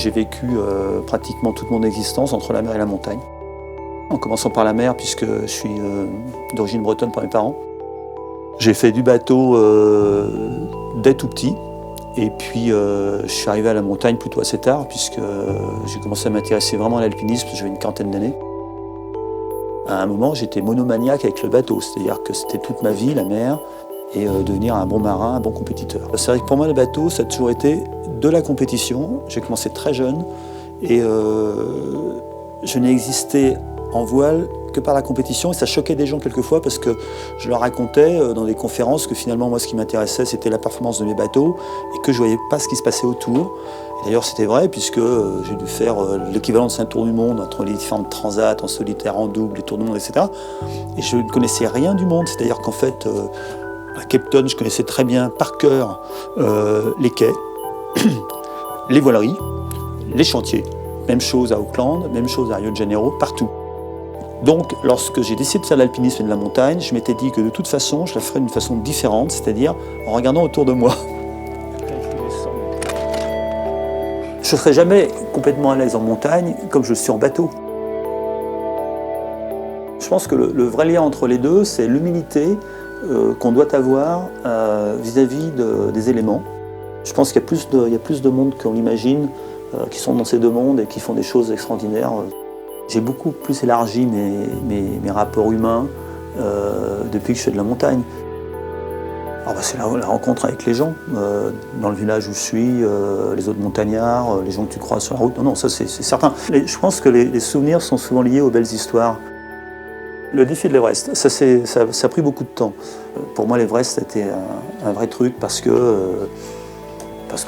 j'ai vécu pratiquement toute mon existence entre la mer et la montagne. En commençant par la mer, puisque je suis d'origine bretonne par mes parents. J'ai fait du bateau dès tout petit. Et puis je suis arrivé à la montagne plutôt assez tard, puisque j'ai commencé à m'intéresser vraiment à l'alpinisme, j'avais une quarantaine d'années. À un moment, j'étais monomaniaque avec le bateau, c'est-à-dire que c'était toute ma vie, la mer, et devenir un bon marin, un bon compétiteur. C'est vrai que pour moi, le bateau, ça a toujours été de la compétition. J'ai commencé très jeune, et je n'ai existé en voile que par la compétition, et ça choquait des gens quelquefois parce que je leur racontais dans des conférences que finalement moi ce qui m'intéressait c'était la performance de mes bateaux et que je voyais pas ce qui se passait autour. D'ailleurs c'était vrai puisque j'ai dû faire l'équivalent de 5 tours du monde entre les différentes transats, en solitaire, en double, les tours du monde, etc. Et je ne connaissais rien du monde, c'est-à-dire qu'en fait à Cape Town je connaissais très bien par cœur les quais, les voileries, les chantiers. Même chose à Auckland, même chose à Rio de Janeiro, partout. Donc, lorsque j'ai décidé de faire de l'alpinisme et de la montagne, je m'étais dit que de toute façon, je la ferais d'une façon différente, c'est-à-dire en regardant autour de moi. Je ne serai jamais complètement à l'aise en montagne comme je le suis en bateau. Je pense que le vrai lien entre les deux, c'est l'humilité qu'on doit avoir vis-à-vis des éléments. Je pense qu'il y a plus de monde qu'on l'imagine qui sont dans ces deux mondes et qui font des choses extraordinaires. J'ai beaucoup plus élargi mes rapports humains depuis que je fais de la montagne. C'est la rencontre avec les gens, dans le village où je suis, les autres montagnards, les gens que tu croises sur la route. Non, ça c'est certain. Je pense que les souvenirs sont souvent liés aux belles histoires. Le défi de l'Everest, ça a pris beaucoup de temps. Pour moi, l'Everest, c'était un vrai truc parce que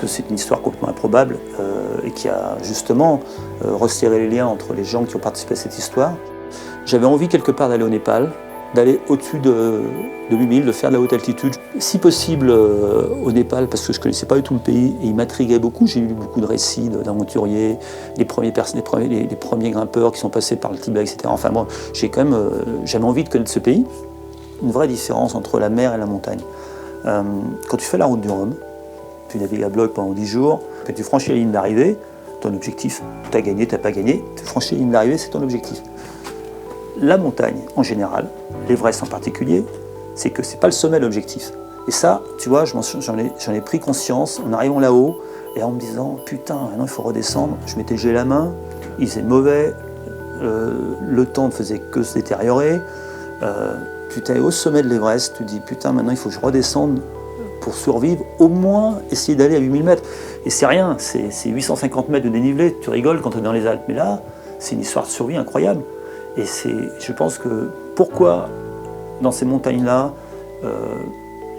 c'est une histoire complètement improbable et qui a justement resserré les liens entre les gens qui ont participé à cette histoire. J'avais envie quelque part d'aller au Népal, d'aller au-dessus de 8000, de faire de la haute altitude, si possible au Népal parce que je ne connaissais pas du tout le pays et il m'intriguait beaucoup. J'ai lu beaucoup de récits d'aventuriers, les premiers grimpeurs qui sont passés par le Tibet, etc. Enfin moi, j'avais envie de connaître ce pays. Une vraie différence entre la mer et la montagne. Quand tu fais la route du Rhum, tu navigues à bloc pendant 10 jours, puis tu franchis la ligne d'arrivée, ton objectif, tu as gagné, tu n'as pas gagné, tu franchis la ligne d'arrivée, c'est ton objectif. La montagne, en général, l'Everest en particulier, c'est que ce n'est pas le sommet l'objectif. Et ça, tu vois, j'en ai pris conscience en arrivant là-haut, et en me disant, putain, maintenant il faut redescendre. Je m'étais gelé la main, il faisait mauvais, le temps ne faisait que se détériorer. Tu es au sommet de l'Everest, tu te dis, putain, maintenant il faut que je redescende pour survivre, au moins essayer d'aller à 8000 mètres. Et c'est rien, c'est 850 mètres de dénivelé, tu rigoles quand tu es dans les Alpes, mais là, c'est une histoire de survie incroyable. Et je pense que pourquoi, dans ces montagnes-là,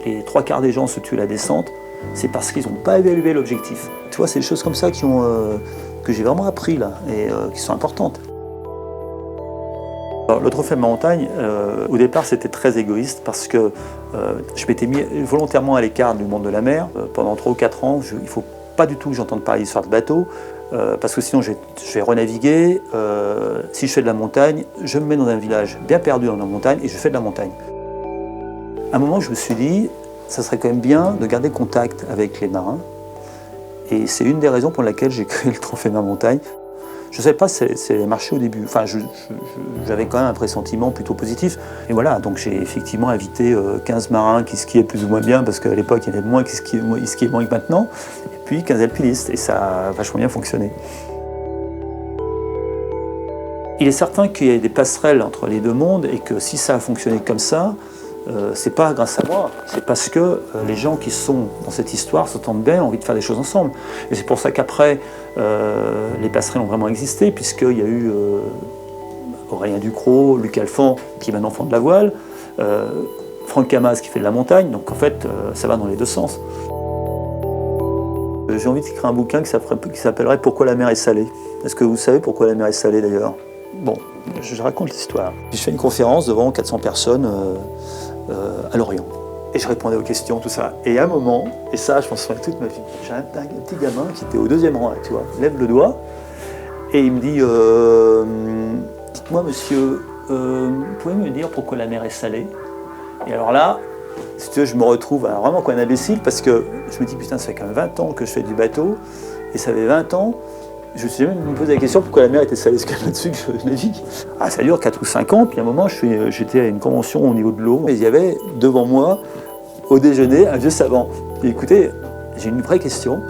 les 3/4 des gens se tuent à la descente, c'est parce qu'ils n'ont pas évalué l'objectif. Tu vois, c'est des choses comme ça que j'ai vraiment appris là, et qui sont importantes. Alors, le trophée de ma montagne, au départ, c'était très égoïste parce que je m'étais mis volontairement à l'écart du monde de la mer. Pendant 3 ou 4 ans, il ne faut pas du tout que j'entende parler d'histoire de bateau, parce que sinon je vais renaviguer. Si je fais de la montagne, je me mets dans un village bien perdu dans la montagne et je fais de la montagne. À un moment, je me suis dit, ça serait quand même bien de garder contact avec les marins. Et c'est une des raisons pour laquelle j'ai créé le trophée de ma montagne. Je ne savais pas si ça allait marcher au début. Enfin, j'avais quand même un pressentiment plutôt positif. Et voilà, donc j'ai effectivement invité 15 marins qui skiaient plus ou moins bien, parce qu'à l'époque, il y en avait moins qui skiaient moins que maintenant. Et puis 15 alpinistes, et ça a vachement bien fonctionné. Il est certain qu'il y a des passerelles entre les deux mondes, et que si ça a fonctionné comme ça, c'est pas grâce à moi, c'est parce que les gens qui sont dans cette histoire s'entendent bien, ont envie de faire des choses ensemble. Et c'est pour ça qu'après, les passerelles ont vraiment existé, puisqu'il y a eu Aurélien Ducrot, Luc Alphand, qui maintenant font de la voile, Franck Camas qui fait de la montagne, donc en fait, ça va dans les deux sens. J'ai envie d'écrire un bouquin qui s'appellerait « Pourquoi la mer est salée ». Est-ce que vous savez pourquoi la mer est salée d'ailleurs? Bon, je raconte l'histoire. Je fais une conférence devant 400 personnes à Lorient. Et je répondais aux questions, tout ça. Et à un moment, et ça, je m'en souviens toute ma vie, j'ai un petit gamin qui était au 2e rang, là, tu vois, il lève le doigt, et il me dit dites-moi, monsieur, vous pouvez me dire pourquoi la mer est salée? Et alors là, si tu veux, je me retrouve vraiment comme un imbécile, parce que je me dis, putain, ça fait quand même 20 ans que je fais du bateau, et ça fait 20 ans Je me suis même posé la question pourquoi la mer était salée, parce que là-dessus que je navigue. Ah, ça dure 4 ou 5 ans, puis à un moment, j'étais à une convention au niveau de l'eau, et il y avait devant moi, au déjeuner, un vieux savant. Et écoutez, j'ai une vraie question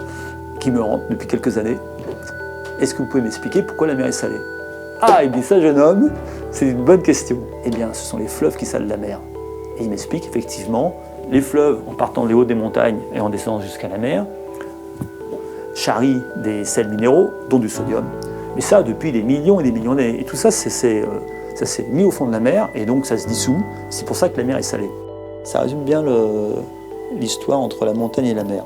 qui me hante depuis quelques années. Est-ce que vous pouvez m'expliquer pourquoi la mer est salée? Ah, il dit ça, jeune homme, c'est une bonne question. Eh bien, ce sont les fleuves qui salent la mer. Et il m'explique effectivement, les fleuves, en partant des hauts des montagnes et en descendant jusqu'à la mer, charrient des sels minéraux, dont du sodium. Mais ça, depuis des millions et des millions d'années. Et tout ça, ça s'est mis au fond de la mer, et donc ça se dissout. C'est pour ça que la mer est salée. Ça résume bien l'histoire entre la montagne et la mer.